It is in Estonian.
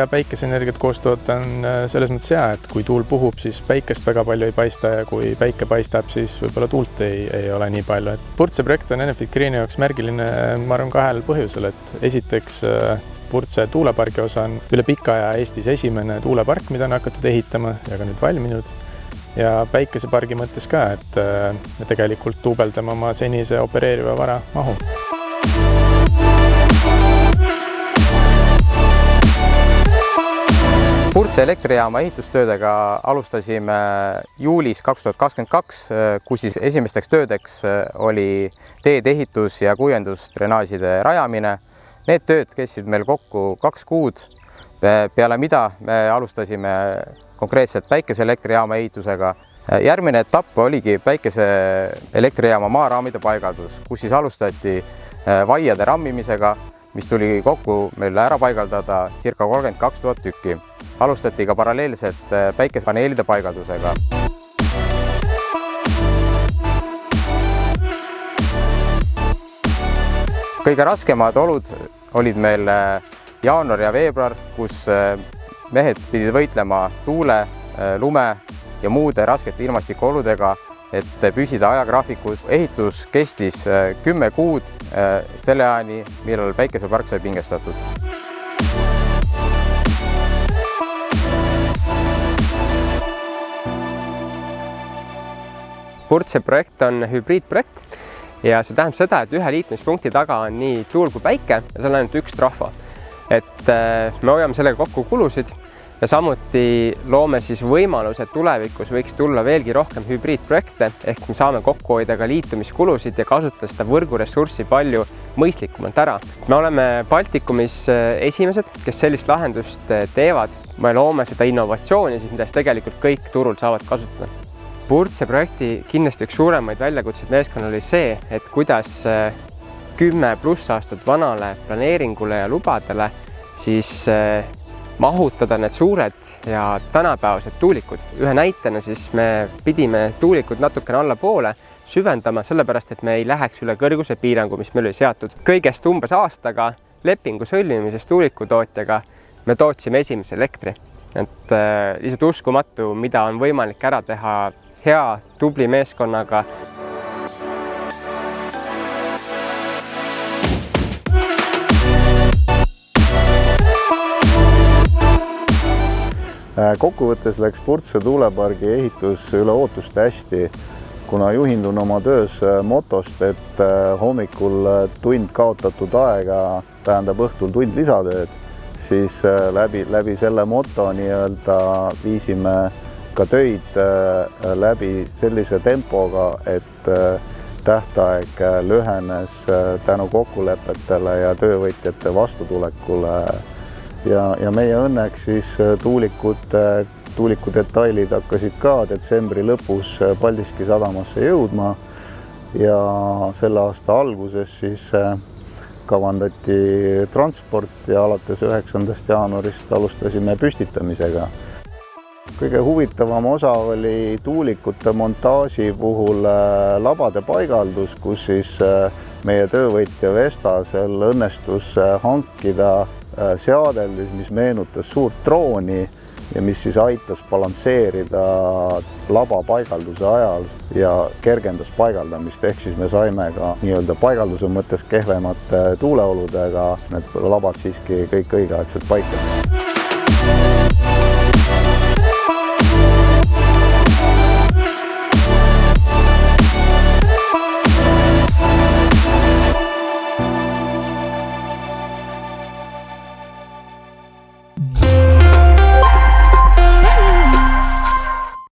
ja päikeseenergiat koos toota on selles mõttes hea, et kui tuul puhub, siis päikest väga palju ei paista ja kui päike paistab, siis võib-olla tuult ei ole nii palju. Purtse projekt on Enefit Greeni jaoks märgiline, ma arvan, 2 põhjusel, et esiteks Purtse tuulepargi osa on üle pika aja Eestis esimene tuulepark, mida on hakatud ehitama ja ka nüüd valminud. Ja päikesepargi mõttes ka, et me tegelikult duubeldame oma senise opereeriva vara mahu. Purtse elektrijaama ehitustöödega alustasime juulis 2022, kus siis esimesteks töödeks oli teede ehitus ja kuivendustrenaažide rajamine. Need tööd kestsid meil kokku 2 kuud, peale mida me alustasime konkreetselt päikeseelektrijaama ehitusega. Järgmine etapp oligi päikeseelektrijaama maaraamide paigaldus, kus siis alustati vaiade rammimisega, mis tuli kokku meil ära paigaldada circa 32 000 tükki. Alustati ka paralleelselt päikesepaneelide paigaldusega. Kõige raskemad olud olid meil jaanuar ja veebruar, kus mehed pidid võitlema tuule, lume ja muude raskete ilmastikuoludega, et püsida ajagraafikus. Ehitus kestis 10 kuud selle ajani, millal päikesepark sai pingestatud. Purtse projekt on hübriidprojekt ja see tähendab seda, et ühe liitumispunkti taga on nii tuul kui päike ja seal on ainult üks trahva. Et me hoiame sellega kokku kulusid ja samuti loome siis võimaluse, et tulevikus võiks tulla veelgi rohkem hübriidprojekte, ehk me saame kokku hoida ka liitumiskulusid ja kasutada seda võrguressurssi palju mõistlikumalt ära. Me oleme Baltikumis esimesed, kes sellist lahendust teevad. Me loome seda innovatsiooni, mida tegelikult kõik turul saavad kasutada. Purtse projekti kindlasti üks suuremaid väljakutseid meeskonnal oli see, et kuidas 10+ aastat vanale planeeringule ja lubadele siis mahutada need suured ja tänapäevased tuulikud. Ühe näitena siis me pidime tuulikud natukene allapoole süvendama, sellepärast et me ei läheks üle kõrguse piirangu, mis meil oli seatud. Kõigest umbes aastaga lepingu sõlmimisest tuulikutootjaga me tootsime esimese elektri. Et lihtsalt uskumatu, mida on võimalik ära teha hea, tubli meeskonnaga. Kokkuvõttes läks Purtse tuulepargi ehitus üle ootuste hästi, kuna juhindun oma töös motost, et hommikul tund kaotatud aega tähendab õhtul tund lisatööd, siis läbi selle moto viisime ka töid läbi sellise tempoga, et tähtaeg lühenes tänu kokkulepetele ja töövõtjate vastutulekule. Ja meie õnneks siis tuuliku detailid hakkasid ka detsembri lõpus Paldiski sadamasse jõudma ja selle aasta alguses siis kavandati transport ja alates 9. jaanuarist alustasime püstitamisega. Kõige huvitavam osa oli tuulikute montaaži puhul labade paigaldus, kus siis meie töövõtja Vestasel õnnestus hankida seadeldis, mis meenutas suurt drooni ja mis siis aitas balansseerida laba paigalduse ajal ja kergendas paigaldamist. Ehk siis me saime ka nii-öelda paigalduse mõttes kehvemate tuuleoludega need labad siiski kõik õigeaegselt paika.